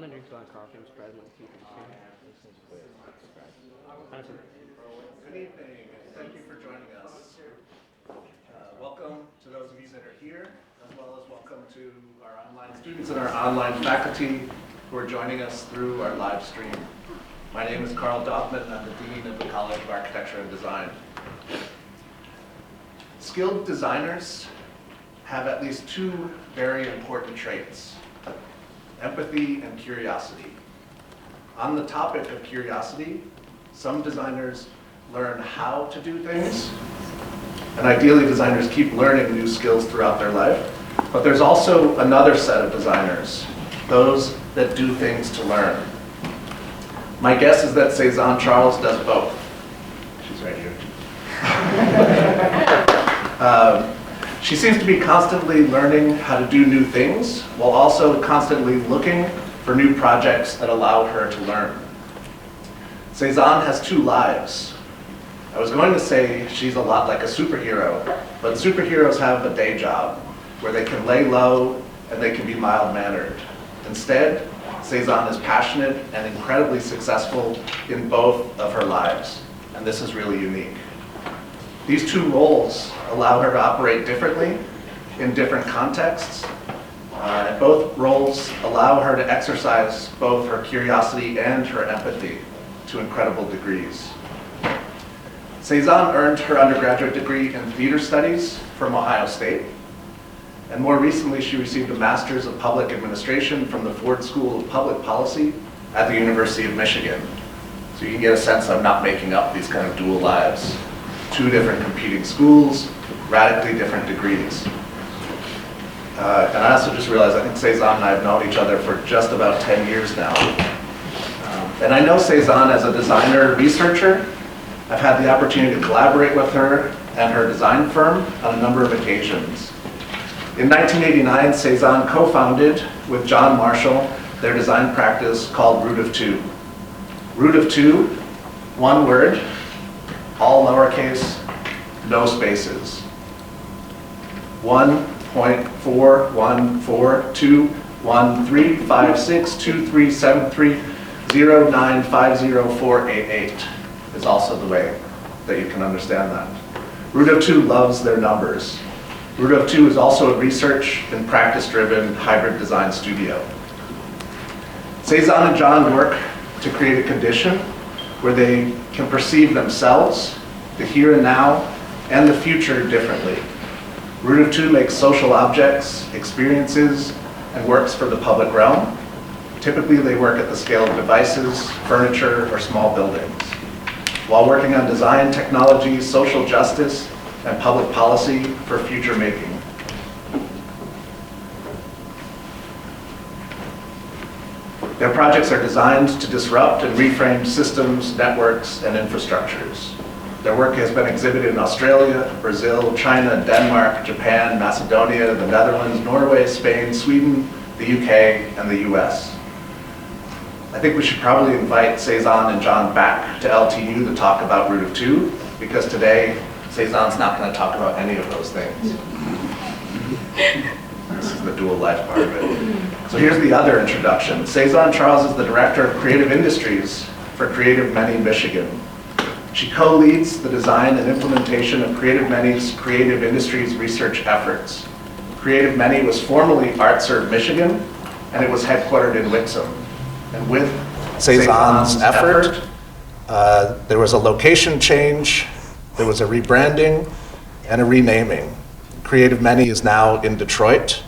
gonna drink some coffee and spread my teeth. Good evening, and thank you for joining us. Welcome to those of you that are here, as well as welcome to our online students and our online faculty who are joining us through our live stream. My name is Carl Doppman, and I'm the Dean of the College of Architecture and Design. Skilled designers have at least two very important traits: empathy and curiosity. On the topic of curiosity, some designers learn how to do things, and ideally designers keep learning new skills throughout their life. But there's also another set of designers, those that do things to learn. My guess is that Cézanne Charles does both. She's right here. She seems to be constantly learning how to do new things, while also constantly looking for new projects that allow her to learn. Cézanne has two lives. I was going to say she's a lot like a superhero, but superheroes have a day job where they can lay low and they can be mild-mannered. Instead, Cézanne is passionate and incredibly successful in both of her lives, and this is really unique. These two roles allow her to operate differently in different contexts, and both roles allow her to exercise both her curiosity and her empathy to incredible degrees. Cézanne earned her undergraduate degree in theater studies from Ohio State, and more recently she received a Master's of Public Administration from the Ford School of Public Policy at the University of Michigan. So you can get a sense I'm not making up these kind of dual lives. Two different competing schools, radically different degrees. And I also just realized I think Cézanne and I have known each other for just about 10 years now. And I know Cézanne as a designer researcher. I've had the opportunity to collaborate with her and her design firm on a number of occasions. In 1989, Cézanne co-founded with John Marshall their design practice called Root of Two. Root of Two, one word, all lowercase, no spaces. 1.4142135623730950488 is also the way that you can understand that. Root of Two loves their numbers. Root of Two is also a research and practice-driven hybrid design studio. Cézanne and John work to create a condition where they can perceive themselves, the here and now, and the future differently. Root of Two makes social objects, experiences, and works for the public realm. Typically, they work at the scale of devices, furniture, or small buildings, while working on design, technology, social justice, and public policy for future making. Their projects are designed to disrupt and reframe systems, networks, and infrastructures. Their work has been exhibited in Australia, Brazil, China, Denmark, Japan, Macedonia, the Netherlands, Norway, Spain, Sweden, the UK, and the US. I think we should probably invite Cézanne and John back to LTU to talk about Root of Two, because today, Cézanne's not going to talk about any of those things. This is the dual life part of it. So here's the other introduction. Cézanne Charles is the Director of Creative Industries for Creative Many Michigan. She co-leads the design and implementation of Creative Many's creative industries research efforts. Creative Many was formerly ArtServe Michigan, and it was headquartered in Wixom. And with Cézanne's effort, there was a location change, there was a rebranding, and a renaming. Creative Many is now in Detroit.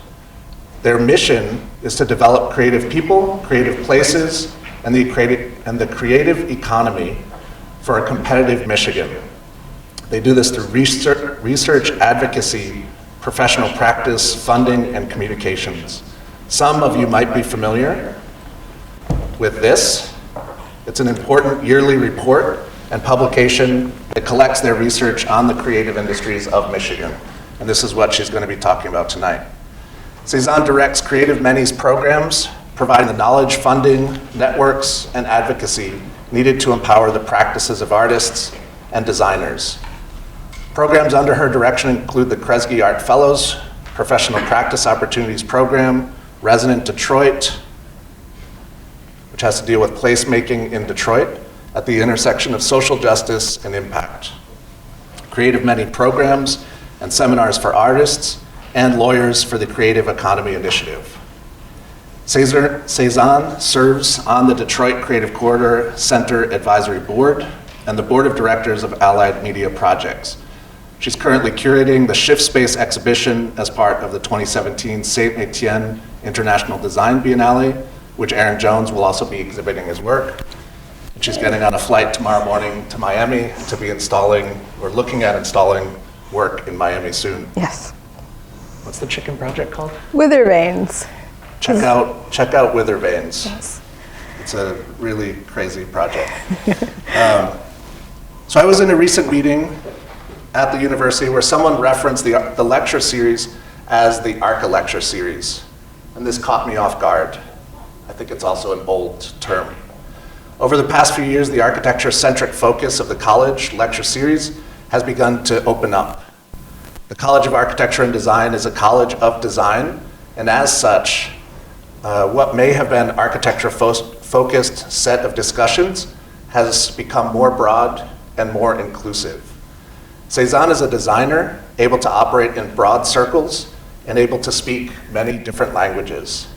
Their mission is to develop creative people, creative places, and the creative economy for a competitive Michigan. They do this through research, advocacy, professional practice, funding, and communications. Some of you might be familiar with this. It's an important yearly report and publication that collects their research on the creative industries of Michigan. And this is what she's going to be talking about tonight. Cézanne directs Creative Many's programs, providing the knowledge, funding, networks, and advocacy needed to empower the practices of artists and designers. Programs under her direction include the Kresge Art Fellows, Professional Practice Opportunities Program, Resident Detroit, which has to deal with placemaking in Detroit at the intersection of social justice and impact. Creative Many programs and seminars for artists and lawyers for the Creative Economy Initiative. Cézanne serves on the Detroit Creative Corridor Center Advisory Board and the Board of Directors of Allied Media Projects. She's currently curating the Shift Space exhibition as part of the 2017 Saint Etienne International Design Biennale, which Aaron Jones will also be exhibiting his work. And she's getting on a flight tomorrow morning to Miami to be installing, or looking at installing, work in Miami soon. Yes. What's the chicken project called? Wither veins. Check out Wither Veins. Yes. It's a really crazy project. So I was in a recent meeting at the university where someone referenced the lecture series as the ARCA lecture series. And this caught me off guard. I think it's also an old term. Over the past few years, the architecture-centric focus of the college lecture series has begun to open up. The College of Architecture and Design is a college of design, and as such, what may have been architecture-focused set of discussions has become more broad and more inclusive. Cézanne is a designer, able to operate in broad circles and able to speak many different languages.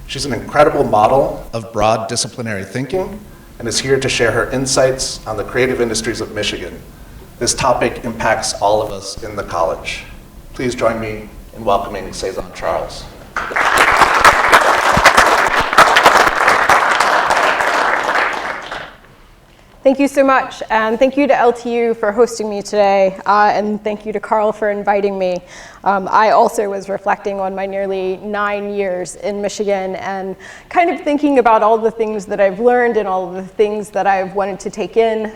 She's an incredible model of broad disciplinary thinking and is here to share her insights on the creative industries of Michigan. This topic impacts all of us in the college. Please join me in welcoming Cézanne Charles. Thank you so much, and thank you to LTU for hosting me today, and thank you to Carl for inviting me. I also was reflecting on my nearly 9 years in Michigan and kind of thinking about all the things that I've learned and all the things that I've wanted to take in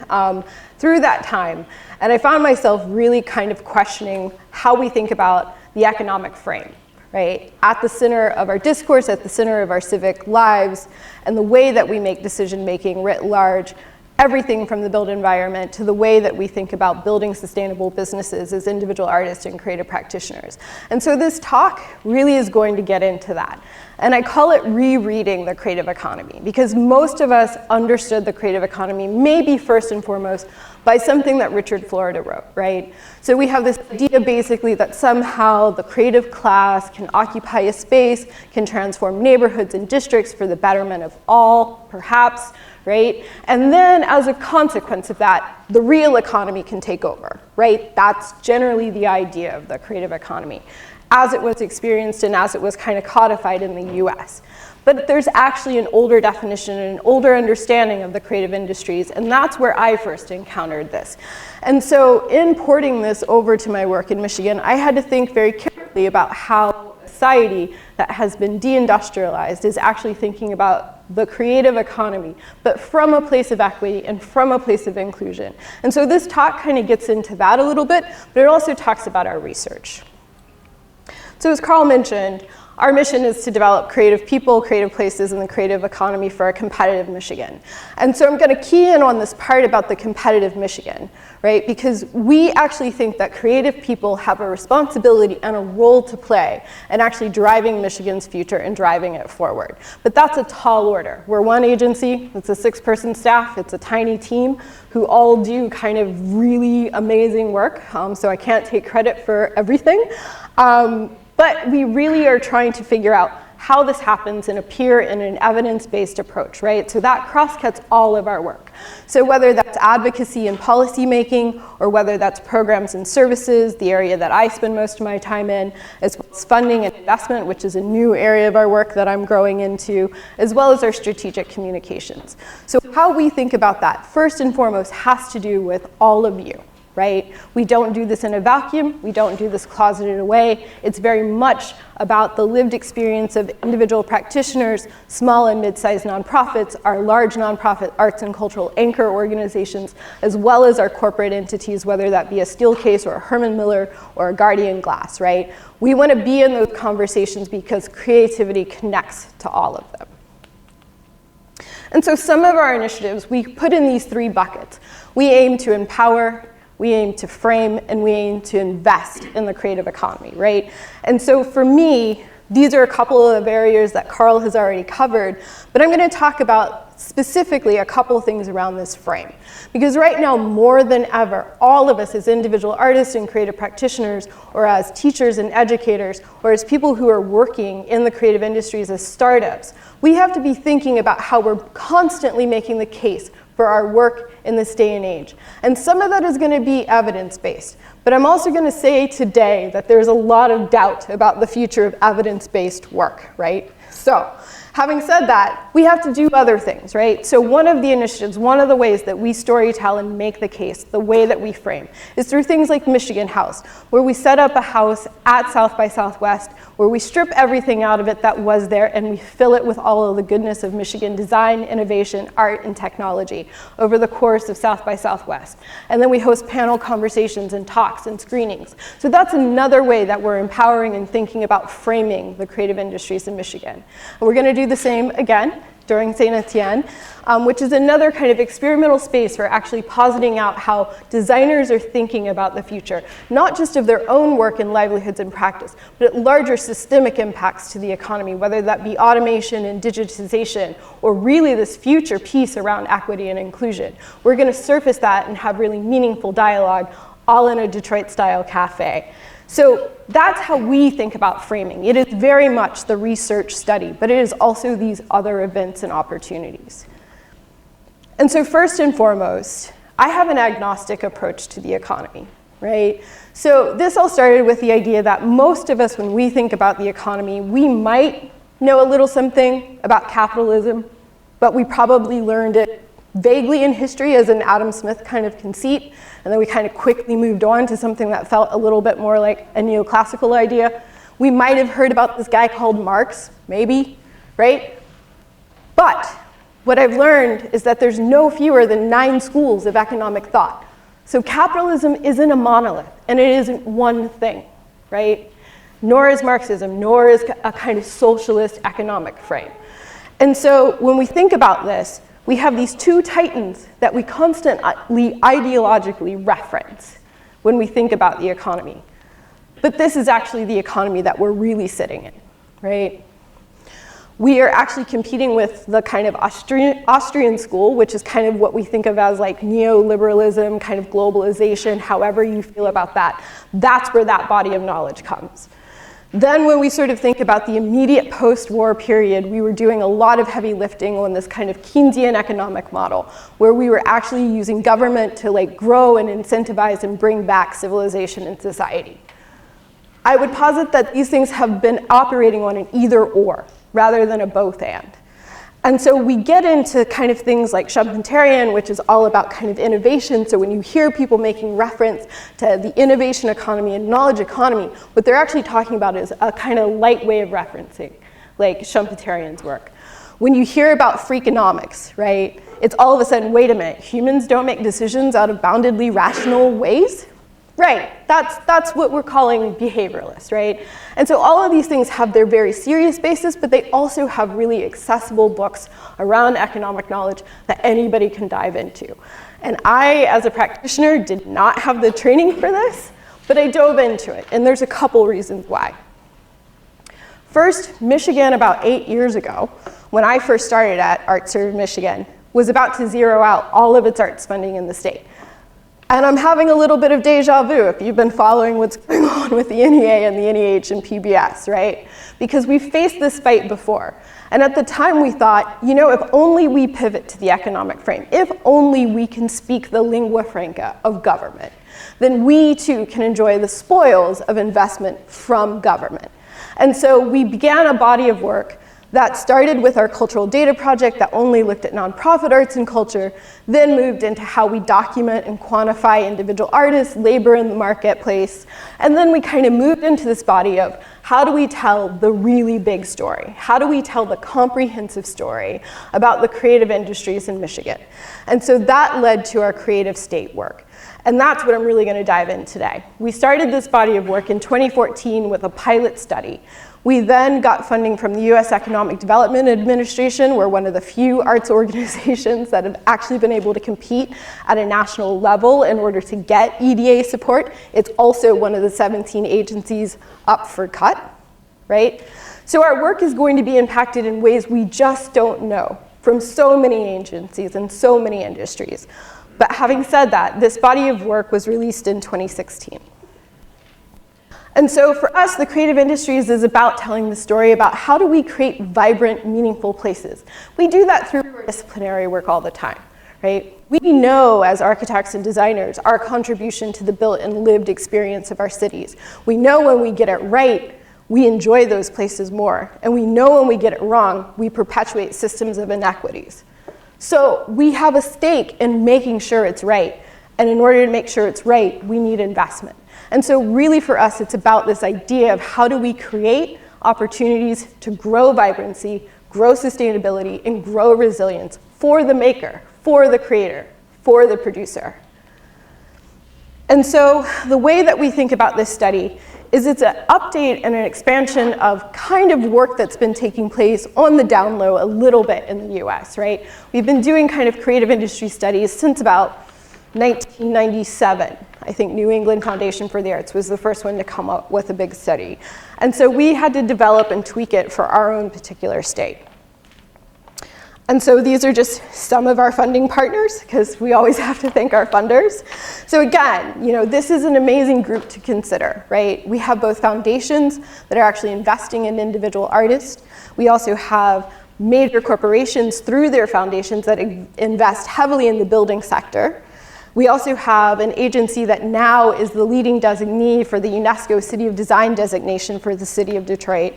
through that time. And I found myself really kind of questioning how we think about the economic frame, right? At the center of our discourse, at the center of our civic lives, and the way that we make decision-making writ large, everything from the built environment to the way that we think about building sustainable businesses as individual artists and creative practitioners. And so this talk really is going to get into that. And I call it rereading the creative economy, because most of us understood the creative economy maybe first and foremost by something that Richard Florida wrote, right? So we have this idea basically that somehow the creative class can occupy a space, can transform neighborhoods and districts for the betterment of all, perhaps, right? And then as a consequence of that, the real economy can take over, right? That's generally the idea of the creative economy as it was experienced and as it was kind of codified in the US. But there's actually an older definition and an older understanding of the creative industries, and that's where I first encountered this. And so in porting this over to my work in Michigan, I had to think very carefully about how a society that has been deindustrialized is actually thinking about the creative economy, but from a place of equity and from a place of inclusion. And so this talk kind of gets into that a little bit, but it also talks about our research. So as Carl mentioned, our mission is to develop creative people, creative places, and the creative economy for a competitive Michigan. And so I'm going to key in on this part about the competitive Michigan, right? Because we actually think that creative people have a responsibility and a role to play in actually driving Michigan's future and driving it forward. But that's a tall order. We're one agency, it's a 6-person staff, it's a tiny team who all do kind of really amazing work, so I can't take credit for everything. But we really are trying to figure out how this happens in a peer and an evidence-based approach, right? So that cross-cuts all of our work. So whether that's advocacy and policy making, or whether that's programs and services, the area that I spend most of my time in, as well as funding and investment, which is a new area of our work that I'm growing into, as well as our strategic communications. So how we think about that, first and foremost, has to do with all of you. Right? We don't do this in a vacuum. We don't do this closeted away. It's very much about the lived experience of individual practitioners, small and mid-sized nonprofits, our large nonprofit arts and cultural anchor organizations, as well as our corporate entities, whether that be a Steelcase or a Herman Miller or a Guardian Glass, right? We want to be in those conversations because creativity connects to all of them. And so some of our initiatives, we put in these 3 buckets. We aim to empower, we aim to frame, and we aim to invest in the creative economy, right? And so for me, These are a couple of areas that Carl has already covered, but I'm going to talk about specifically a couple of things around this frame. Because right now, more than ever, all of us as individual artists and creative practitioners, or as teachers and educators, or as people who are working in the creative industries as startups, we have to be thinking about how we're constantly making the case for our work in this day and age. And some of that is going to be evidence-based. But I'm also going to say today that there's a lot of doubt about the future of evidence-based work, right? So, having said that, we have to do other things, right? So one of the initiatives, one of the ways that we storytell and make the case, the way that we frame, is through things like Michigan House, where we set up a house at South by Southwest, where we strip everything out of it that was there and we fill it with all of the goodness of Michigan design, innovation, art, and technology over the course of South by Southwest. And then we host panel conversations and talks and screenings. So that's another way that we're empowering and thinking about framing the creative industries in Michigan. And we're going to do the same again during St. Etienne, which is another kind of experimental space for actually positing out how designers are thinking about the future, not just of their own work and livelihoods and practice, but at larger systemic impacts to the economy, whether that be automation and digitization, or really this future piece around equity and inclusion. We're going to surface that and have really meaningful dialogue, all in a Detroit-style cafe. So that's how we think about framing. It is very much the research study, but it is also these other events and opportunities. And so first and foremost, I have an agnostic approach to the economy, right? So this all started with the idea that most of us, when we think about the economy, we might know a little something about capitalism, but we probably learned it vaguely in history as an Adam Smith kind of conceit, and then we kind of quickly moved on to something that felt a little bit more like a neoclassical idea. We might have heard about this guy called Marx, maybe, right? But what I've learned is that there's no fewer than 9 schools of economic thought. So capitalism isn't a monolith, and it isn't one thing, right? Nor is Marxism, nor is a kind of socialist economic frame. And so when we think about this, we have these 2 titans that we constantly ideologically reference when we think about the economy. But this is actually the economy that we're really sitting in, right? We are actually competing with the kind of Austrian school, which is kind of what we think of as like neoliberalism, kind of globalization, however you feel about that. That's where that body of knowledge comes. Then when we sort of think about the immediate post-war period, we were doing a lot of heavy lifting on this kind of Keynesian economic model, where we were actually using government to like grow and incentivize and bring back civilization and society. I would posit that these things have been operating on an either or, rather than a both and. And so we get into kind of things like Schumpeterian, which is all about kind of innovation. So when you hear people making reference to the innovation economy and knowledge economy, what they're actually talking about is a kind of light way of referencing, like Schumpeterian's work. When you hear about freakonomics, right, it's all of a sudden, wait a minute, humans don't make decisions out of boundedly rational ways? Right, that's what we're calling behavioralist, right? And so all of these things have their very serious basis, but they also have really accessible books around economic knowledge that anybody can dive into. And I, as a practitioner, did not have the training for this, but I dove into it, and there's a couple reasons why. First, Michigan about 8 years ago, when I first started at ArtServe Michigan, was about to zero out all of its arts funding in the state. And I'm having a little bit of deja vu if you've been following what's going on with the NEA and the NEH and PBS, right? Because we've faced this fight before. And at the time we thought, you know, if only we pivot to the economic frame, if only we can speak the lingua franca of government, then we too can enjoy the spoils of investment from government. And so we began a body of work that started with our cultural data project that only looked at nonprofit arts and culture, then moved into how we document and quantify individual artists, labor in the marketplace, and then we kind of moved into this body of how do we tell the really big story? How do we tell the comprehensive story about the creative industries in Michigan? And so that led to our creative state work. And that's what I'm really going to dive in today. We started this body of work in 2014 with a pilot study. We then got funding from the US Economic Development Administration. We're one of the few arts organizations that have actually been able to compete at a national level in order to get EDA support. It's also one of the 17 agencies up for cut, right? So our work is going to be impacted in ways we just don't know from so many agencies and so many industries. But having said that, this body of work was released in 2016. And so for us, the creative industries is about telling the story about how do we create vibrant, meaningful places. We do that through our disciplinary work all the time, right? We know as architects and designers our contribution to the built and lived experience of our cities. We know when we get it right, we enjoy those places more. And we know when we get it wrong, we perpetuate systems of inequities. So we have a stake in making sure it's right. And in order to make sure it's right, we need investment. And so really for us, it's about this idea of how do we create opportunities to grow vibrancy, grow sustainability, and grow resilience for the maker, for the creator, for the producer. And so the way that we think about this study is it's an update and an expansion of kind of work that's been taking place on the down low a little bit in the US, right? We've been doing kind of creative industry studies since about 1997. I think New England Foundation for the Arts was the first one to come up with a big study. And so we had to develop and tweak it for our own particular state. And so these are just some of our funding partners, because we always have to thank our funders. So again, this is an amazing group to consider, right? We have both foundations that are actually investing in individual artists. We also have major corporations through their foundations that invest heavily in the building sector. We also have an agency that now is the leading designee for the UNESCO City of Design designation for the city of Detroit.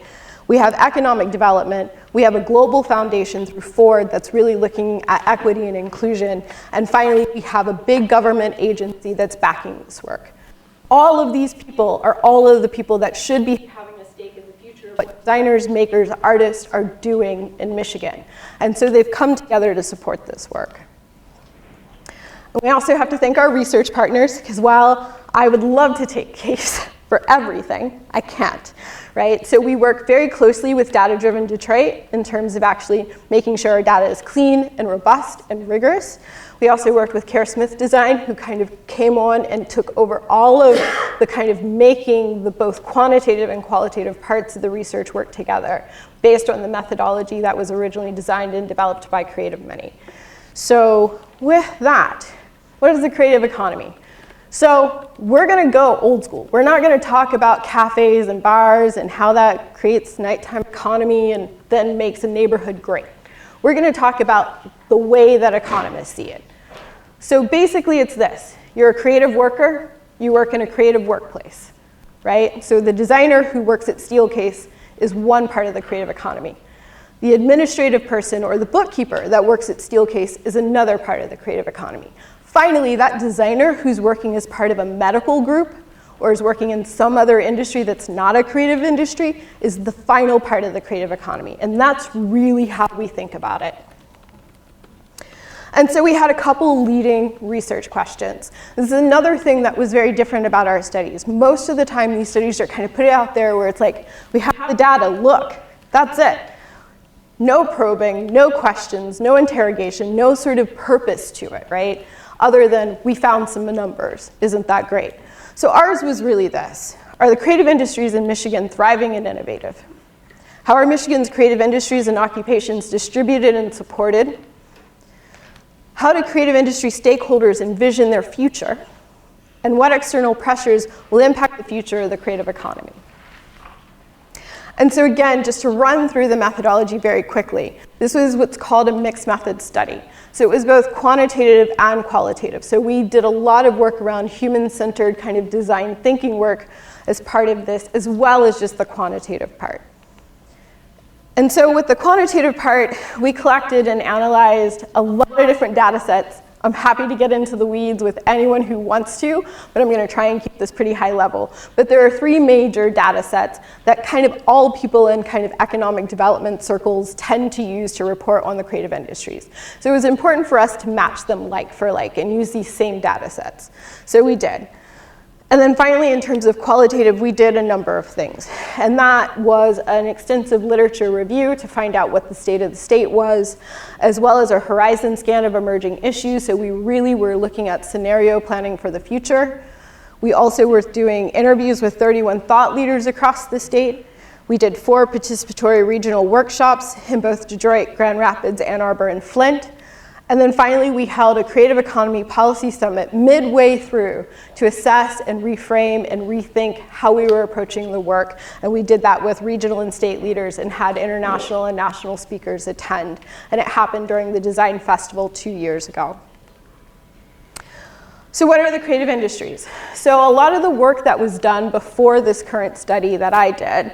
We have economic development. We have a global foundation through Ford that's really looking at equity and inclusion. And finally, we have a big government agency that's backing this work. All of these people are all of the people that should be having a stake in the future of what designers, makers, artists are doing in Michigan. And so they've come together to support this work. And we also have to thank our research partners, because while I would love to take case for everything, I can't, right? So we work very closely with Data Driven Detroit in terms of actually making sure our data is clean and robust and rigorous. We also worked with Care Smith Design, who kind of came on and took over all of the kind of making the both quantitative and qualitative parts of the research work together based on the methodology that was originally designed and developed by Creative Many. So with that, what is the creative economy? So we're going to go old school. We're not going to talk about cafes and bars and how that creates nighttime economy and then makes a neighborhood great. We're going to talk about the way that economists see it. So basically it's this. You're a creative worker. You work in a creative workplace, right? So the designer who works at Steelcase is one part of the creative economy. The administrative person or the bookkeeper that works at Steelcase is another part of the creative economy. Finally, that designer who's working as part of a medical group or is working in some other industry that's not a creative industry is the final part of the creative economy. And that's really how we think about it. And so we had a couple leading research questions. This is another thing that was very different about our studies. Most of the time, these studies are kind of put out there where it's like, we have the data, look, that's it. No probing, no questions, no interrogation, no sort of purpose to it, right? Other than we found some numbers. Isn't that great? So ours was really this. Are the creative industries in Michigan thriving and innovative? How are Michigan's creative industries and occupations distributed and supported? How do creative industry stakeholders envision their future? And what external pressures will impact the future of the creative economy? And so again, just to run through the methodology very quickly, this was what's called a mixed method study. So it was both quantitative and qualitative. So we did a lot of work around human-centered kind of design thinking work as part of this, as well as just the quantitative part. And so with the quantitative part, we collected and analyzed a lot of different data sets. I'm happy to get into the weeds with anyone who wants to, but I'm going to try and keep this pretty high level. But there are three major data sets that kind of all people in kind of economic development circles tend to use to report on the creative industries. So it was important for us to match them like for like and use these same data sets. So we did. And then finally, in terms of qualitative, we did a number of things. And that was an extensive literature review to find out what the state of the state was, as well as a horizon scan of emerging issues. So we really were looking at scenario planning for the future. We also were doing interviews with 31 thought leaders across the state. We did 4 participatory regional workshops in both Detroit, Grand Rapids, Ann Arbor, and Flint. And then finally, we held a Creative Economy Policy Summit midway through to assess and reframe and rethink how we were approaching the work. And we did that with regional and state leaders and had international and national speakers attend. And it happened during the Design Festival 2 years ago. So what are the creative industries? So a lot of the work that was done before this current study that I did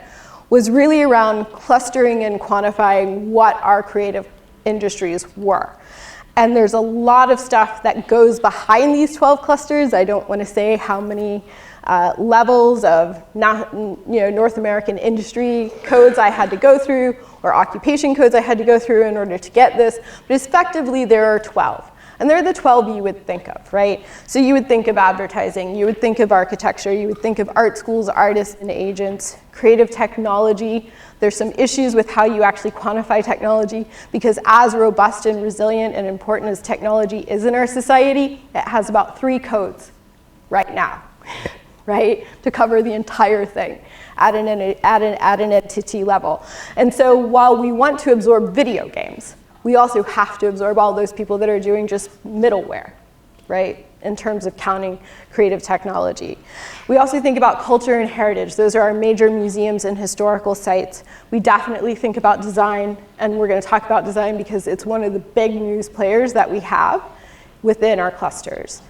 was really around clustering and quantifying what our creative industries were. And there's a lot of stuff that goes behind these 12 clusters. I don't want to say how many levels of North American industry codes I had to go through or occupation codes I had to go through in order to get this, but effectively there are 12. And they're the 12 you would think of, right? So you would think of advertising, you would think of architecture, you would think of art schools, artists, and agents, creative technology. There's some issues with how you actually quantify technology because as robust and resilient and important as technology is in our society, it has about 3 codes right now, right? To cover the entire thing at an entity level. And so while we want to absorb video games, we also have to absorb all those people that are doing just middleware, right, in terms of counting creative technology. We also think about culture and heritage. Those are our major museums and historical sites. We definitely think about design, and we're going to talk about design because it's one of the big news players that we have within our clusters.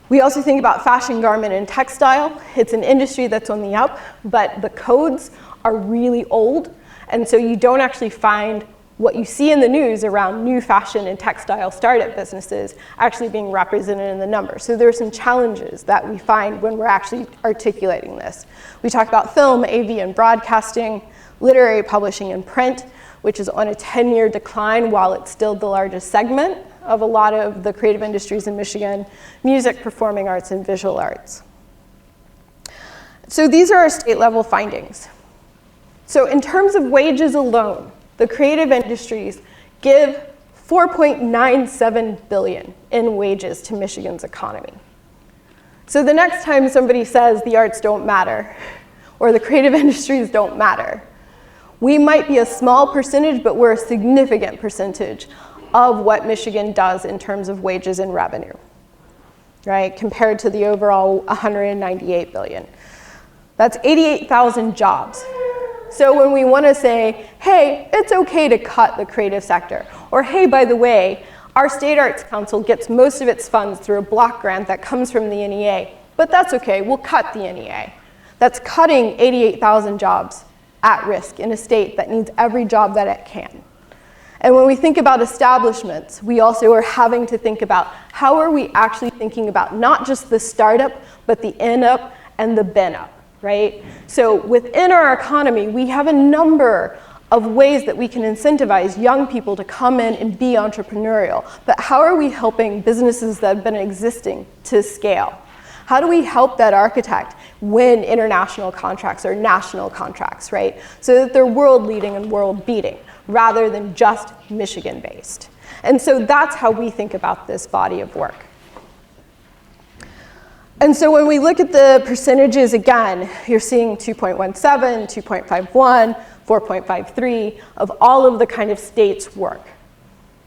We also think about fashion, garment, and textile. It's an industry that's on the up, but the codes are really old, and so you don't actually find what you see in the news around new fashion and textile startup businesses actually being represented in the numbers. So there are some challenges that we find when we're actually articulating this. We talk about film, AV, and broadcasting, literary publishing and print, which is on a 10-year decline while it's still the largest segment of a lot of the creative industries in Michigan, music, performing arts, and visual arts. So these are our state-level findings. So in terms of wages alone, the creative industries give $4.97 billion in wages to Michigan's economy. So the next time somebody says the arts don't matter or the creative industries don't matter, we might be a small percentage, but we're a significant percentage of what Michigan does in terms of wages and revenue, right, compared to the overall $198 billion. That's 88,000 jobs. So when we want to say, hey, it's okay to cut the creative sector, or hey, by the way, our State Arts Council gets most of its funds through a block grant that comes from the NEA, but that's okay, we'll cut the NEA. That's cutting 88,000 jobs at risk in a state that needs every job that it can. And when we think about establishments, we also are having to think about how are we actually thinking about not just the startup, but the in-up and the bin-up. Right? So within our economy, we have a number of ways that we can incentivize young people to come in and be entrepreneurial. But how are we helping businesses that have been existing to scale? How do we help that architect win international contracts or national contracts, right? So that they're world leading and world beating rather than just Michigan based. And so that's how we think about this body of work. And so when we look at the percentages again, you're seeing 2.17, 2.51, 4.53 of all of the kind of states' work.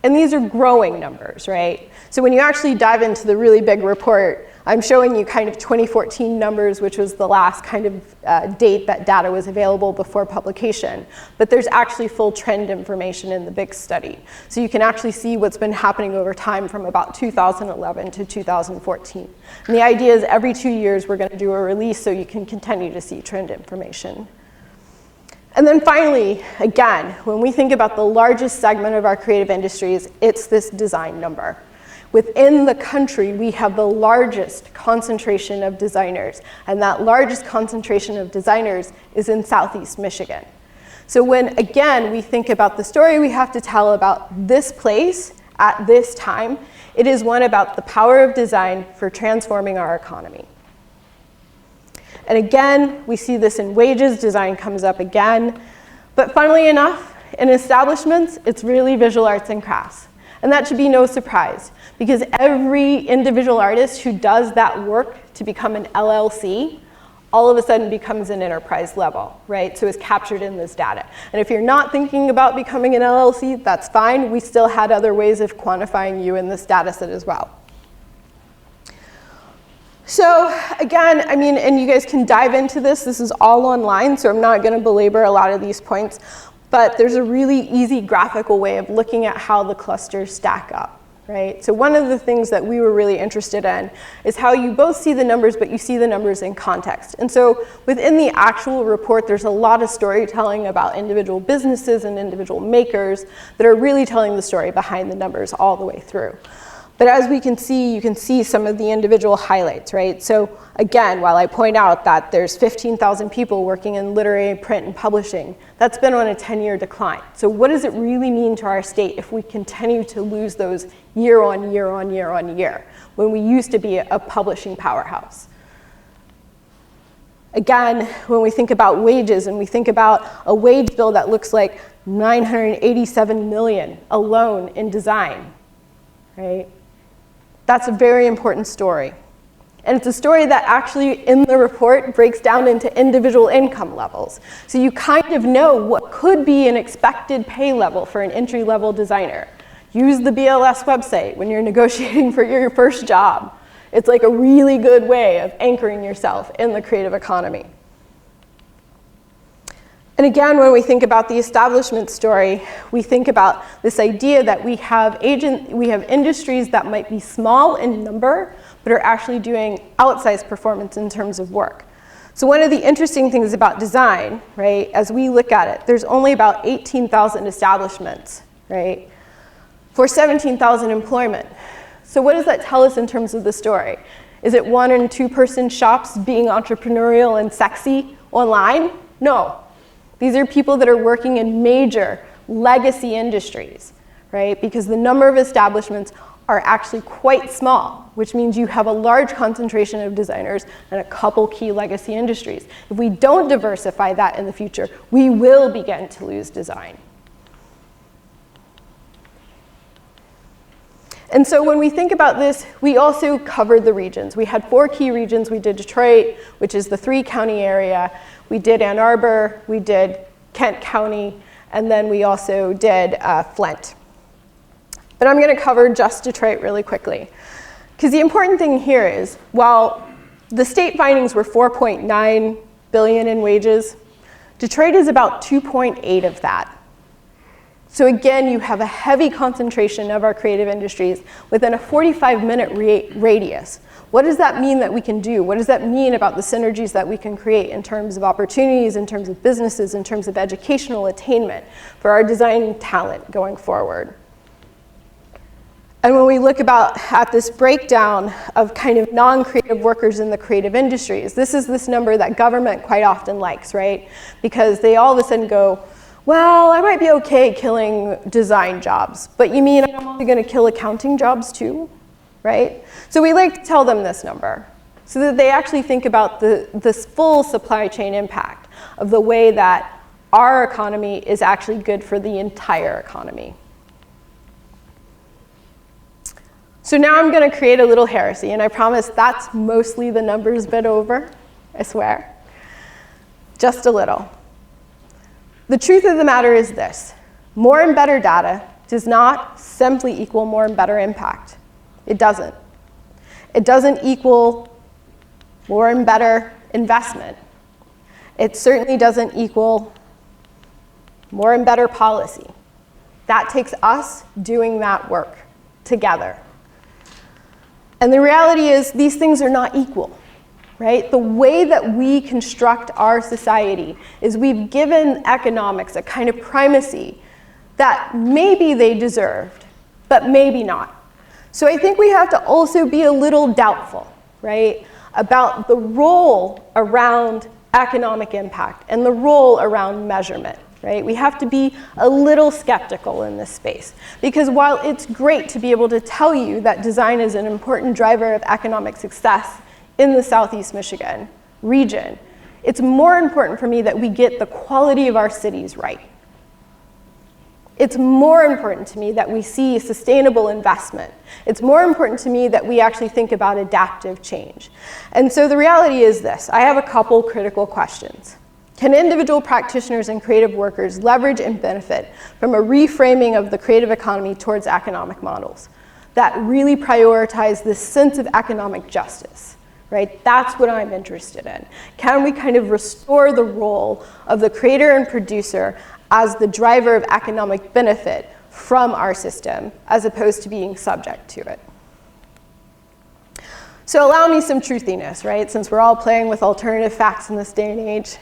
And these are growing numbers, right? So when you actually dive into the really big report, I'm showing you kind of 2014 numbers, which was the last kind of date that data was available before publication. But there's actually full trend information in the big study. So you can actually see what's been happening over time from about 2011 to 2014. And the idea is every 2 years we're going to do a release so you can continue to see trend information. And then finally, again, when we think about the largest segment of our creative industries, it's this design number. Within the country, we have the largest concentration of designers, and that largest concentration of designers is in Southeast Michigan. So when, again, we think about the story we have to tell about this place at this time, it is one about the power of design for transforming our economy. And again, we see this in wages, design comes up again. But funnily enough, in establishments, it's really visual arts and crafts. And that should be no surprise, because every individual artist who does that work to become an LLC all of a sudden becomes an enterprise level, right? So it's captured in this data. And if you're not thinking about becoming an LLC, that's fine. We still had other ways of quantifying you in this data set as well. So again, I mean, and you guys can dive into this. This is all online, so I'm not going to belabor a lot of these points. But there's a really easy graphical way of looking at how the clusters stack up. Right? So one of the things that we were really interested in is how you both see the numbers, but you see the numbers in context. And so within the actual report, there's a lot of storytelling about individual businesses and individual makers that are really telling the story behind the numbers all the way through. But as we can see, you can see some of the individual highlights, right? So again, while I point out that there's 15,000 people working in literary, print, and publishing, that's been on a 10-year decline. So what does it really mean to our state if we continue to lose those year on year on year on year, when we used to be a publishing powerhouse? Again, when we think about wages and we think about a wage bill that looks like $987 million alone in design, right? That's a very important story. And it's a story that actually in the report breaks down into individual income levels. So you kind of know what could be an expected pay level for an entry-level designer. Use the BLS website when you're negotiating for your first job. It's like a really good way of anchoring yourself in the creative economy. And again, when we think about the establishment story, we think about this idea that we have industries that might be small in number, but are actually doing outsized performance in terms of work. So one of the interesting things about design, right, as we look at it, there's only about 18,000 establishments, right, for 17,000 employment. So what does that tell us in terms of the story? Is it 1- and 2-person shops being entrepreneurial and sexy online? No. These are people that are working in major legacy industries, right? Because the number of establishments are actually quite small, which means you have a large concentration of designers and a couple key legacy industries. If we don't diversify that in the future, we will begin to lose design. And so when we think about this, we also covered the regions. We had 4 key regions. We did Detroit, which is the 3-county area. We did Ann Arbor, we did Kent County, and then we also did Flint. But I'm going to cover just Detroit really quickly. Because the important thing here is, while the state findings were $4.9 billion in wages, Detroit is about 2.8 of that. So again, you have a heavy concentration of our creative industries within a 45-minute radius. What does that mean that we can do? What does that mean about the synergies that we can create in terms of opportunities, in terms of businesses, in terms of educational attainment for our design talent going forward? And when we look at this breakdown of kind of non-creative workers in the creative industries, this is this number that government quite often likes, right? Because they all of a sudden go, well, I might be okay killing design jobs, but you mean I'm only going to kill accounting jobs too, right? So we like to tell them this number so that they actually think about this full supply chain impact of the way that our economy is actually good for the entire economy. So now I'm going to create a little heresy, and I promise that's mostly the numbers bit over, I swear. Just a little. The truth of the matter is this: more and better data does not simply equal more and better impact. It doesn't. It doesn't equal more and better investment. It certainly doesn't equal more and better policy. That takes us doing that work together. And the reality is these things are not equal. Right? The way that we construct our society is we've given economics a kind of primacy that maybe they deserved, but maybe not. So I think we have to also be a little doubtful, right, about the role around economic impact and the role around measurement. Right? We have to be a little skeptical in this space, because while it's great to be able to tell you that design is an important driver of economic success in the Southeast Michigan region, it's more important for me that we get the quality of our cities right. It's more important to me that we see sustainable investment. It's more important to me that we actually think about adaptive change. And so the reality is this. I have a couple critical questions. Can individual practitioners and creative workers leverage and benefit from a reframing of the creative economy towards economic models that really prioritize this sense of economic justice, right? That's what I'm interested in. Can we kind of restore the role of the creator and producer as the driver of economic benefit from our system, as opposed to being subject to it? So allow me some truthiness, right? Since we're all playing with alternative facts in this day and age.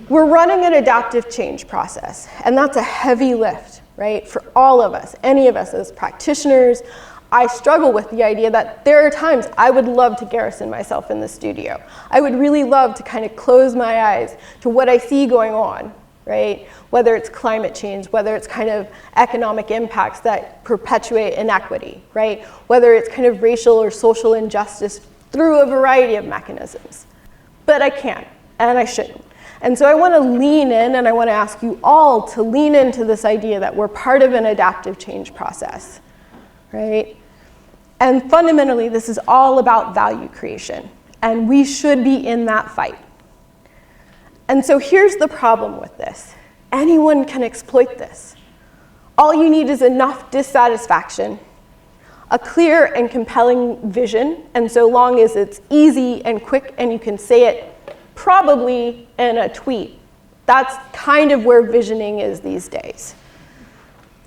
We're running an adaptive change process, and that's a heavy lift, right? For all of us, any of us as practitioners. I struggle with the idea that there are times I would love to garrison myself in the studio. I would really love to kind of close my eyes to what I see going on, right? Whether it's climate change, whether it's kind of economic impacts that perpetuate inequity, right? Whether it's kind of racial or social injustice through a variety of mechanisms. But I can't, and I shouldn't. And so I want to lean in, and I want to ask you all to lean into this idea that we're part of an adaptive change process, right? And fundamentally, this is all about value creation, and we should be in that fight. And so here's the problem with this. Anyone can exploit this. All you need is enough dissatisfaction, a clear and compelling vision, and so long as it's easy and quick and you can say it probably in a tweet. That's kind of where visioning is these days.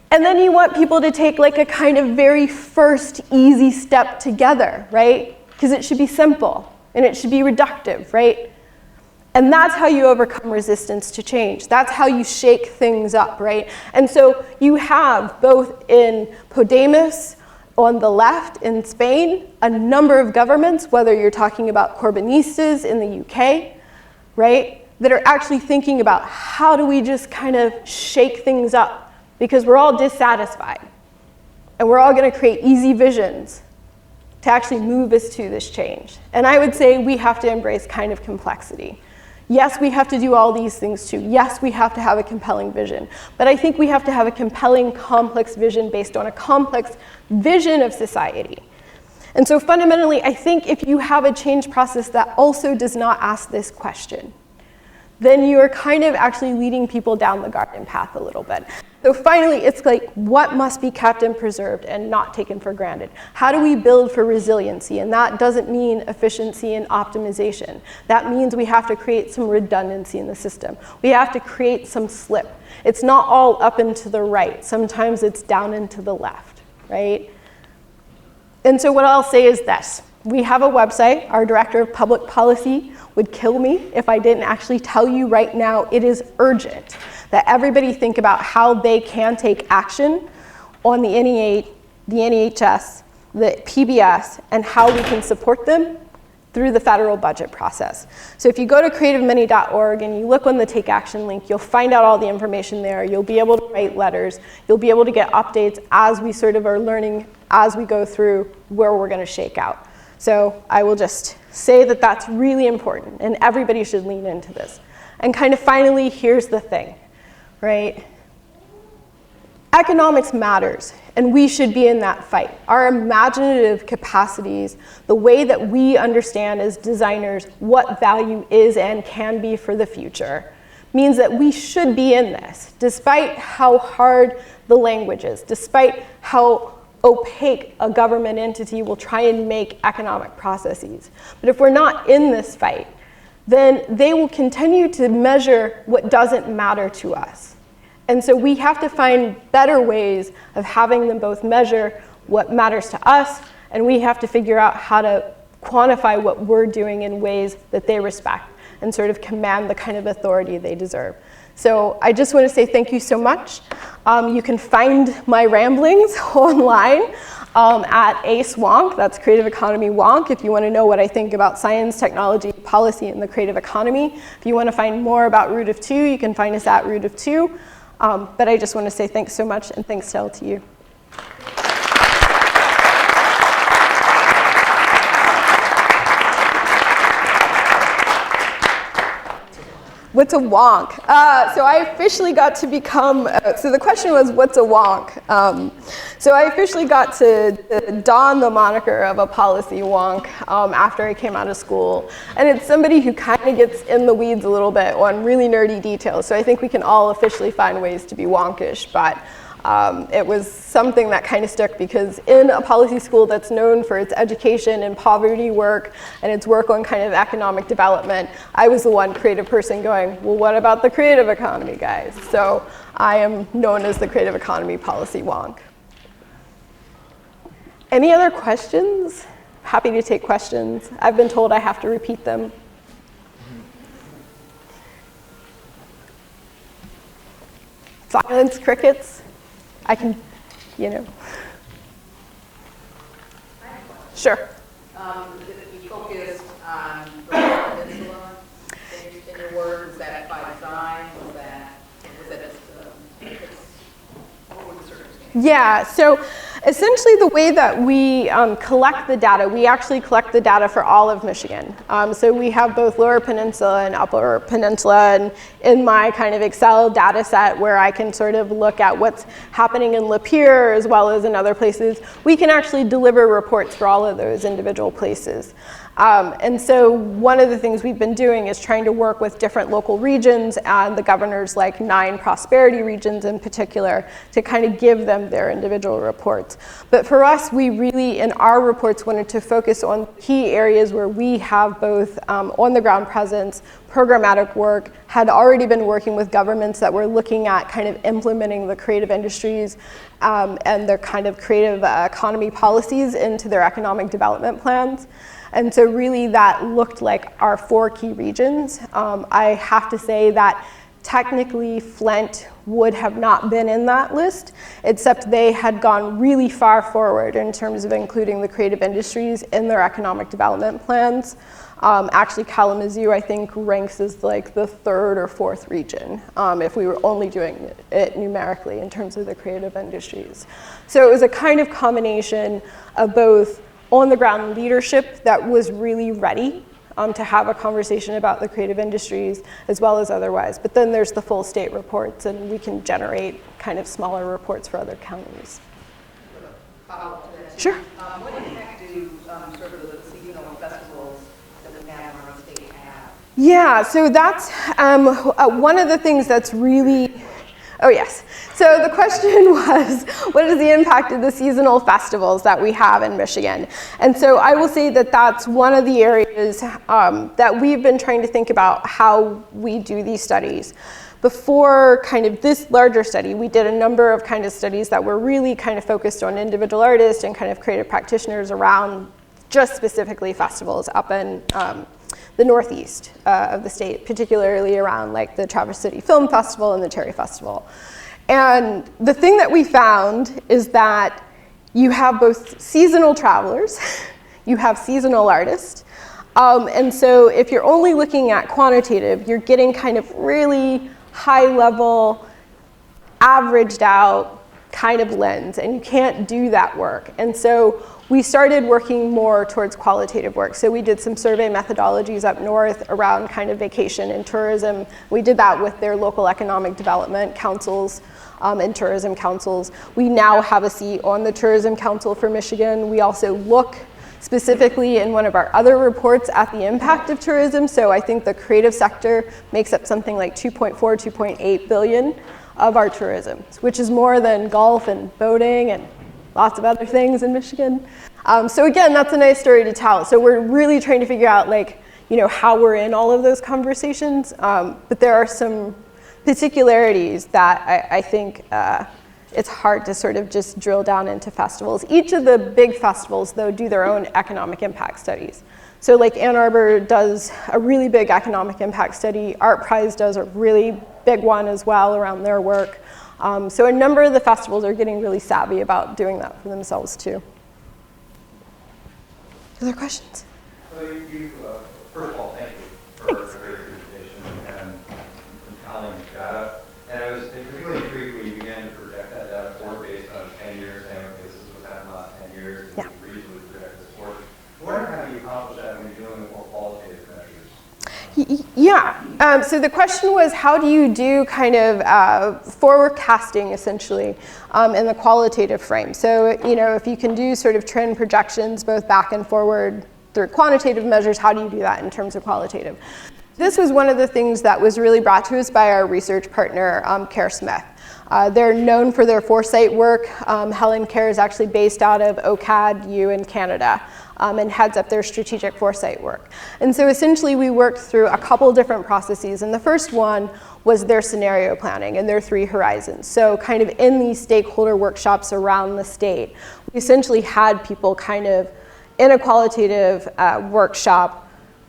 And then you want people to take like a kind of very first easy step together, right? Because it should be simple and it should be reductive, right? And that's how you overcome resistance to change. That's how you shake things up, right? And so you have both in Podemos on the left in Spain, a number of governments, whether you're talking about Corbynistas in the UK, right, that are actually thinking about how do we just kind of shake things up, because we're all dissatisfied and we're all going to create easy visions to actually move us to this change. And I would say we have to embrace kind of complexity. Yes, we have to do all these things too. Yes, we have to have a compelling vision. But I think we have to have a compelling, complex vision based on a complex vision of society. And so fundamentally, I think if you have a change process that also does not ask this question, then you are kind of actually leading people down the garden path a little bit. So finally, it's like, what must be kept and preserved and not taken for granted? How do we build for resiliency? And that doesn't mean efficiency and optimization. That means we have to create some redundancy in the system. We have to create some slip. It's not all up and to the right. Sometimes it's down and to the left, right? And so what I'll say is this. We have a website. Our director of public policy would kill me if I didn't actually tell you right now it is urgent that everybody think about how they can take action on the NE8, the NEHS, the PBS, and how we can support them through the federal budget process. So if you go to creativemany.org and you look on the Take Action link, you'll find out all the information there. You'll be able to write letters. You'll be able to get updates as we sort of are learning as we go through where we're going to shake out. So I will just say that that's really important, and everybody should lean into this. And kind of finally, here's the thing, right? Economics matters, and we should be in that fight. Our imaginative capacities, the way that we understand as designers what value is and can be for the future, means that we should be in this, despite how hard the language is, despite how opaque a government entity will try and make economic processes. But if we're not in this fight, then they will continue to measure what doesn't matter to us. And so we have to find better ways of having them both measure what matters to us, and we have to figure out how to quantify what we're doing in ways that they respect and sort of command the kind of authority they deserve. So I just want to say thank you so much. You can find my ramblings online at ACE Wonk, that's Creative Economy Wonk, if you want to know what I think about science, technology, policy, and the creative economy. If you want to find more about Root of Two, you can find us at Root of Two. But I just want to say thanks so much, and thanks to LTU. What's a wonk? So I officially got to become, so the question was, what's a wonk? So I officially got to don the moniker of a policy wonk after I came out of school. And it's somebody who kind of gets in the weeds a little bit on really nerdy details. So I think we can all officially find ways to be wonkish, but it was something that kind of stuck because in a policy school that's known for its education and poverty work and its work on kind of economic development, I was the one creative person going, well, what about the creative economy, guys? So I am known as the creative economy policy wonk. Any other questions? Happy to take questions. I've been told I have to repeat them. Silence, crickets. I can, you know. Sure. You focused on the peninsula in your work. Was that by design? Was that just, what were the circumstances? Yeah, so essentially the way that we collect the data, we actually collect the data for all of Michigan. So we have both Lower Peninsula and Upper Peninsula, and in my kind of Excel data set where I can sort of look at what's happening in Lapeer as well as in other places, we can actually deliver reports for all of those individual places. And so one of the things we've been doing is trying to work with different local regions and the governor's like 9 prosperity regions in particular to kind of give them their individual reports. But for us, we really, in our reports, wanted to focus on key areas where we have both on-the-ground presence, programmatic work, had already been working with governments that were looking at kind of implementing the creative industries and their kind of creative economy policies into their economic development plans. And so really that looked like our 4 key regions. I have to say that technically Flint would have not been in that list, except they had gone really far forward in terms of including the creative industries in their economic development plans. Actually, Kalamazoo, I think, ranks as like the 3rd or 4th region if we were only doing it numerically in terms of the creative industries. So it was a kind of combination of both on-the-ground leadership that was really ready to have a conversation about the creative industries as well as otherwise. But then there's the full state reports, and we can generate kind of smaller reports for other counties. Sure. What impact do sort of the seasonal festivals that we have in our state have? Yeah, so that's one of the things that's really, oh yes. So the question was, what is the impact of the seasonal festivals that we have in Michigan? And so I will say that that's one of the areas that we've been trying to think about how we do these studies. Before kind of this larger study, we did a number of kind of studies that were really kind of focused on individual artists and kind of creative practitioners around just specifically festivals up in the northeast of the state, particularly around like the Traverse City Film Festival and the Terry Festival. And the thing that we found is that you have both seasonal travelers, you have seasonal artists, and so if you're only looking at quantitative, you're getting kind of really high level, averaged out kind of lens, and you can't do that work. And so we started working more towards qualitative work. So we did some survey methodologies up north around kind of vacation and tourism. We did that with their local economic development councils and tourism councils. We now have a seat on the Tourism Council for Michigan. We also look specifically in one of our other reports at the impact of tourism. So I think the creative sector makes up something like 2.4, 2.8 billion of our tourism, which is more than golf and boating and lots of other things in Michigan. So again, that's a nice story to tell. So we're really trying to figure out like, you know, how we're in all of those conversations. But there are some particularities that I think it's hard to sort of just drill down into festivals. Each of the big festivals, though, do their own economic impact studies. So like Ann Arbor does a really big economic impact study. Art Prize does a really big one as well around their work. So a number of the festivals are getting really savvy about doing that for themselves too. Other questions? So first of all, thank you for a great presentation and compelling data. And I was particularly intrigued when you began to project that data forward based on 10 years, saying, okay, this is what's happened in the last 10 years, and you reasonably project this forward. I wonder how you accomplish that when you're dealing with more qualitative measures. Yeah, so the question was, how do you do kind of forecasting, essentially, in the qualitative frame? So, if you can do sort of trend projections, both back and forward through quantitative measures, how do you do that in terms of qualitative? This was one of the things that was really brought to us by our research partner, Kerr Smith. They're known for their foresight work. Helen Kerr is actually based out of CoAD U in Canada, and heads up their strategic foresight work. And so essentially we worked through a couple different processes, and the first one was their scenario planning and their 3 horizons. So kind of in these stakeholder workshops around the state, we essentially had people kind of in a qualitative workshop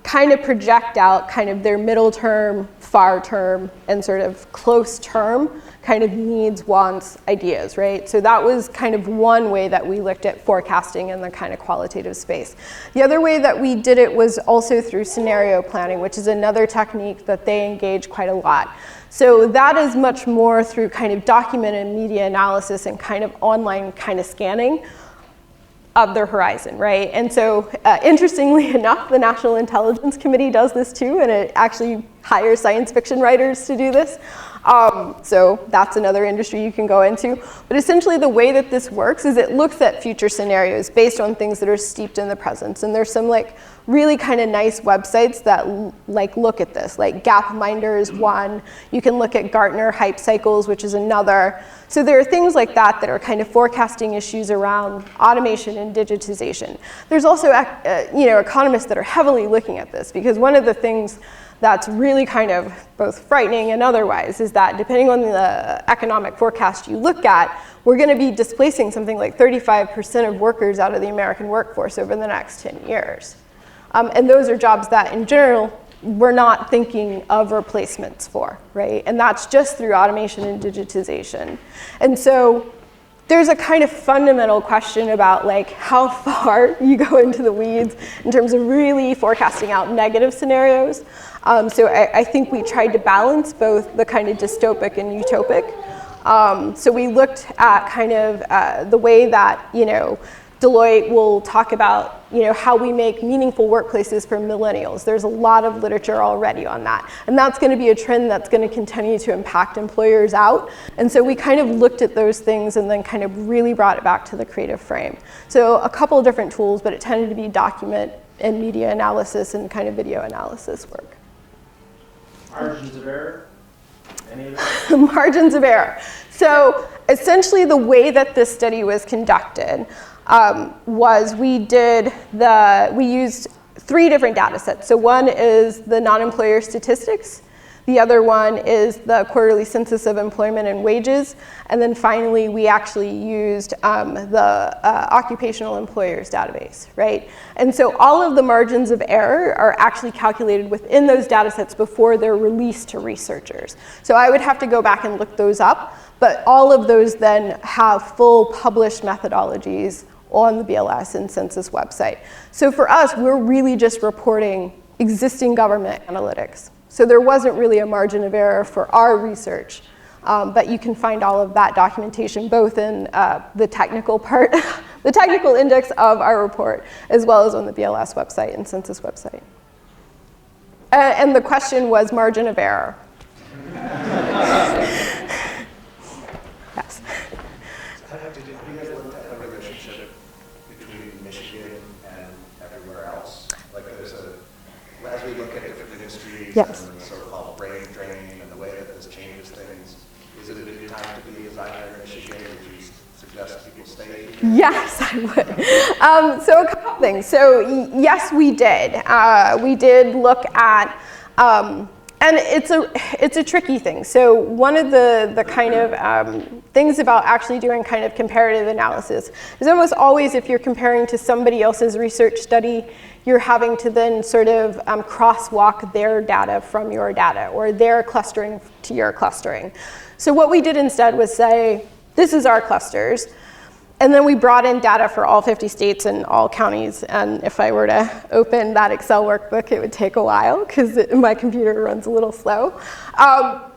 kind of project out kind of their middle term, far term, and sort of close term kind of needs, wants, ideas, right? So that was kind of one way that we looked at forecasting in the kind of qualitative space. The other way that we did it was also through scenario planning, which is another technique that they engage quite a lot. So that is much more through kind of document and media analysis and kind of online kind of scanning of their horizon, right? And so interestingly enough, the National Intelligence Committee does this too, and it actually hires science fiction writers to do this. So that's another industry you can go into. But essentially the way that this works is it looks at future scenarios based on things that are steeped in the present. And there's some like really kind of nice websites that like look at this, like Gapminder is one. You can look at Gartner Hype Cycles, which is another. So there are things like that that are kind of forecasting issues around automation and digitization. There's also economists that are heavily looking at this, because one of the things that's really kind of both frightening and otherwise is that depending on the economic forecast you look at, we're going to be displacing something like 35% of workers out of the American workforce over the next 10 years. And those are jobs that in general we're not thinking of replacements for, right? And that's just through automation and digitization. And so there's a kind of fundamental question about like how far you go into the weeds in terms of really forecasting out negative scenarios. So I think we tried to balance both the kind of dystopic and utopic. So we looked at kind of the way that, Deloitte will talk about, how we make meaningful workplaces for millennials. There's a lot of literature already on that. And that's going to be a trend that's going to continue to impact employers out. And so we kind of looked at those things and then kind of really brought it back to the creative frame. So a couple of different tools, but it tended to be document and media analysis and kind of video analysis work. Margins of error? Any of that? Margins of error. So essentially the way that this study was conducted was we used 3 different data sets. So one is the non-employer statistics. The other one is the quarterly census of employment and wages. And then finally, we actually used the occupational employers database, right? And so all of the margins of error are actually calculated within those data sets before they're released to researchers. So I would have to go back and look those up, but all of those then have full published methodologies on the BLS and census website. So for us, we're really just reporting existing government analytics. So there wasn't really a margin of error for our research, but you can find all of that documentation both in the technical part, the technical index of our report, as well as on the BLS website and census website. And the question was margin of error. Yes. Have you guys looked at the relationship between Michigan and everywhere else? Like as we look at different industries, yes, and the so-called brain drain and the way that this changes things, is it a good time to be a designer in Michigan? Would you suggest people stay here? Yes, I would. So a couple things. So yes, we did. We did look at, and it's a tricky thing. So one of the kind of things about actually doing kind of comparative analysis is almost always if you're comparing to somebody else's research study, you're having to then sort of crosswalk their data from your data or their clustering to your clustering. So what we did instead was say, this is our clusters. And then we brought in data for all 50 states and all counties. And if I were to open that Excel workbook, it would take a while because my computer runs a little slow.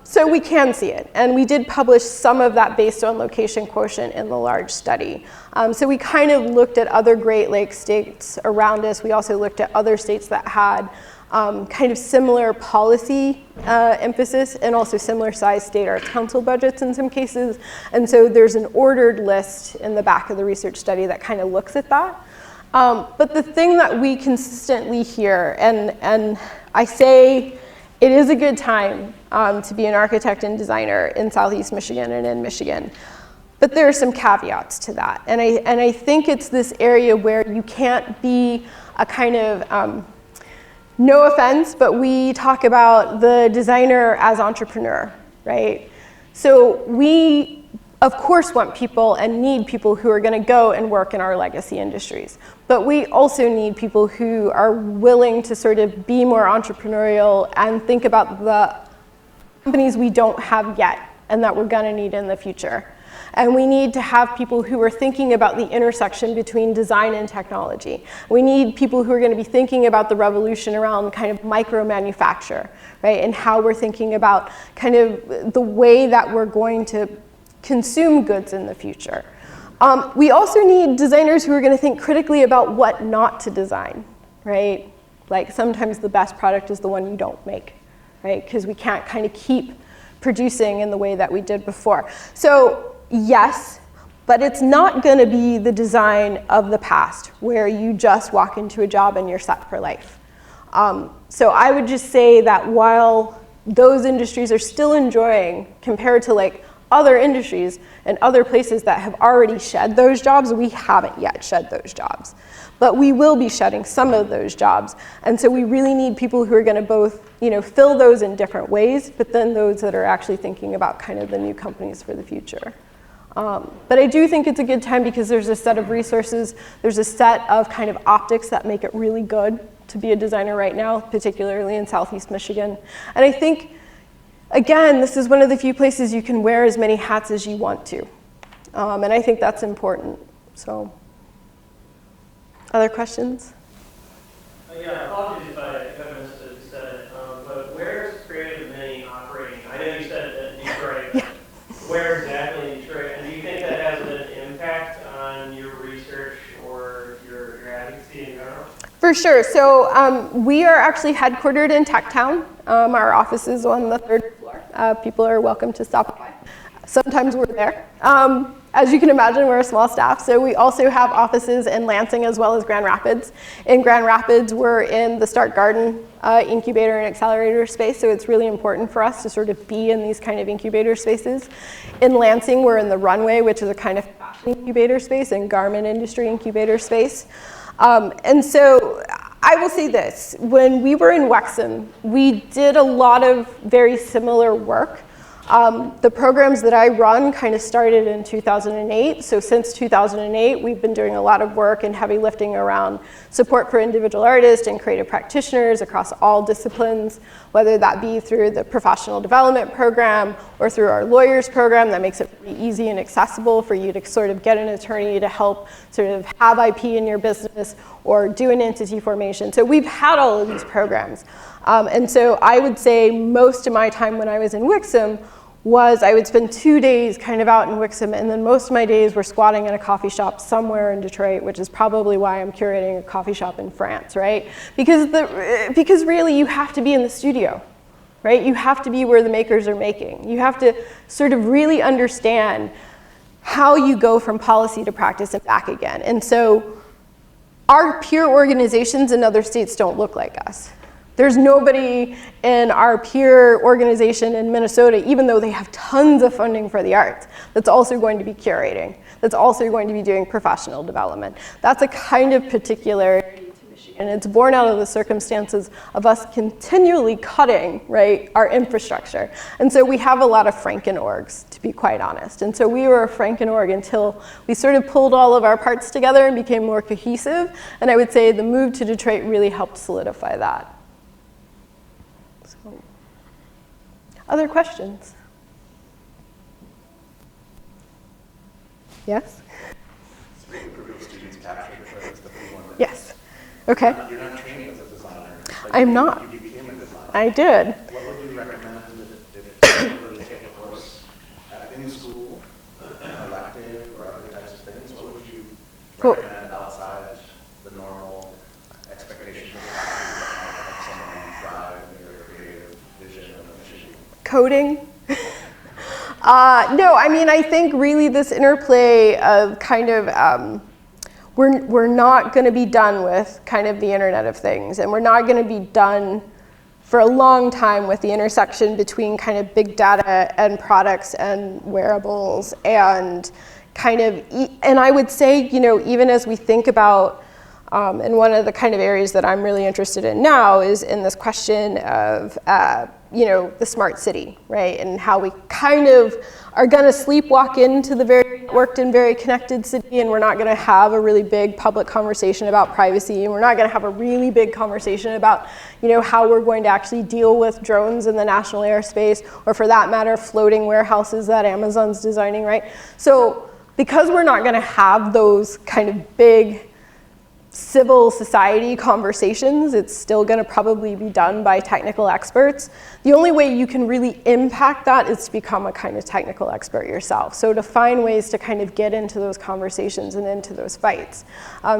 So we can see it. And we did publish some of that based on location quotient in the large study. So we kind of looked at other Great Lakes states around us. We also looked at other states that had kind of similar policy emphasis, and also similar size state arts council budgets in some cases. And so there's an ordered list in the back of the research study that kind of looks at that. But the thing that we consistently hear, and I say it is a good time to be an architect and designer in Southeast Michigan and in Michigan, but there are some caveats to that. And I think it's this area where you can't be a kind of, no offense, but we talk about the designer as entrepreneur, right? So we, of course, want people and need people who are going to go and work in our legacy industries. But we also need people who are willing to sort of be more entrepreneurial and think about the companies we don't have yet and that we're going to need in the future. And we need to have people who are thinking about the intersection between design and technology. We need people who are going to be thinking about the revolution around kind of micro-manufacture, right? And how we're thinking about kind of the way that we're going to consume goods in the future. We also need designers who are going to think critically about what not to design, right? Like sometimes the best product is the one you don't make, right? Because we can't kind of keep producing in the way that we did before. So yes, but it's not going to be the design of the past where you just walk into a job and you're set for life. So I would just say that while those industries are still enjoying, compared to like other industries and other places that have already shed those jobs, we haven't yet shed those jobs. But we will be shedding some of those jobs. And so we really need people who are going to both, fill those in different ways, but then those that are actually thinking about kind of the new companies for the future. But I do think it's a good time because there's a set of resources, there's a set of kind of optics that make it really good to be a designer right now, particularly in Southeast Michigan. And I think, again, this is one of the few places you can wear as many hats as you want to. And I think that's important. So, other questions? Yeah, apologies if I missed it, you said it, but where is Creative Mini operating? I know you said it in Detroit. Yeah. Where exactly in Detroit? And do you think that has an impact on your research or your advocacy in general? For sure. So we are actually headquartered in Techtown. Our office is on the 3rd floor. People are welcome to stop by. Sometimes we're there. As you can imagine, we're a small staff, so we also have offices in Lansing as well as Grand Rapids. In Grand Rapids, we're in the Start Garden incubator and accelerator space, so it's really important for us to sort of be in these kind of incubator spaces. In Lansing, we're in the Runway, which is a kind of fashion incubator space, and garment industry incubator space. And so I will say this, when we were in Wexham, we did a lot of very similar work. The programs that I run kind of started in 2008. So since 2008, we've been doing a lot of work and heavy lifting around support for individual artists and creative practitioners across all disciplines, whether that be through the professional development program or through our lawyers program that makes it pretty easy and accessible for you to sort of get an attorney to help sort of have IP in your business or do an entity formation. So we've had all of these programs. And so I would say most of my time when I was in Wixom was I would spend 2 days kind of out in Wixom, and then most of my days were squatting in a coffee shop somewhere in Detroit, which is probably why I'm curating a coffee shop in France, right? Because really you have to be in the studio, right? You have to be where the makers are making. You have to sort of really understand how you go from policy to practice and back again. And so our peer organizations in other states don't look like us. There's nobody in our peer organization in Minnesota, even though they have tons of funding for the arts, that's also going to be curating, that's also going to be doing professional development. That's a kind of particularity to Michigan. It's born out of the circumstances of us continually cutting, right, our infrastructure. And so we have a lot of Franken-orgs, to be quite honest. And so we were a Franken-org until we sort of pulled all of our parts together and became more cohesive. And I would say the move to Detroit really helped solidify that. Other questions? Yes? Yes. Okay. You're not trained as a designer. I'm not. You became a designer. I did. What would you recommend if you were to take a course in school, elective, or other types of things? What would you recommend outside the normal expectations of someone coding? No, I mean, I think really this interplay of kind of, we're not going to be done with kind of the Internet of Things, and we're not going to be done for a long time with the intersection between kind of big data and products and wearables and kind of, and I would say, you know, even as we think about, and one of the kind of areas that I'm really interested in now is in this question of, you know, the smart city, right? And how we kind of are going to sleepwalk into the very networked and very connected city, and we're not going to have a really big public conversation about privacy, and we're not going to have a really big conversation about, you know, how we're going to actually deal with drones in the national airspace, or for that matter, floating warehouses that Amazon's designing, right? So because we're not going to have those kind of big civil society conversations, it's still going to probably be done by technical experts. The only way you can really impact that is to become a kind of technical expert yourself. So to find ways to kind of get into those conversations and into those fights.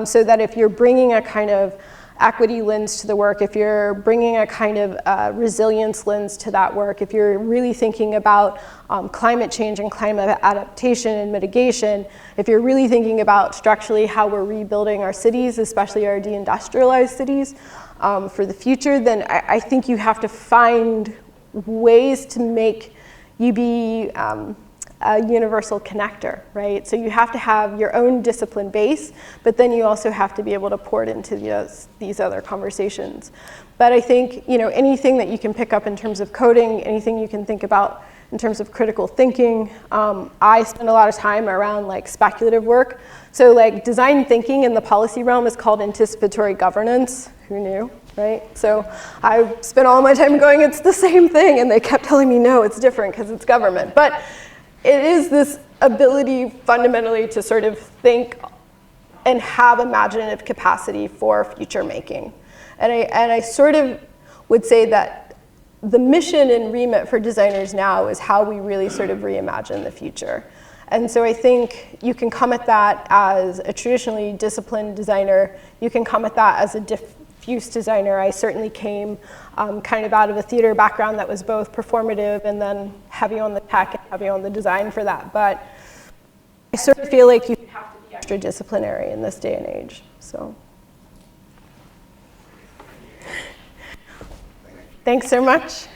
So that if you're bringing a kind of equity lens to the work, if you're bringing a kind of resilience lens to that work, if you're really thinking about climate change and climate adaptation and mitigation, if you're really thinking about structurally how we're rebuilding our cities, especially our deindustrialized cities, for the future, then I think you have to find ways to make you be a universal connector, right? So you have to have your own discipline base, but then you also have to be able to pour it into these other conversations. But I think, you know, anything that you can pick up in terms of coding, anything you can think about in terms of critical thinking, I spend a lot of time around like speculative work. So like design thinking in the policy realm is called anticipatory governance. Who knew? Right? So I spent all my time going, it's the same thing, and they kept telling me, no, it's different because it's government. But it is this ability fundamentally to sort of think and have imaginative capacity for future making. And I sort of would say that the mission and remit for designers now is how we really sort of reimagine the future. And so I think you can come at that as a traditionally disciplined designer. You can come at that as a diffuse designer. I certainly came kind of out of a theater background that was both performative and then heavy on the tech and heavy on the design for that. But I sort of feel like you have to be extra disciplinary in this day and age. So thanks so much.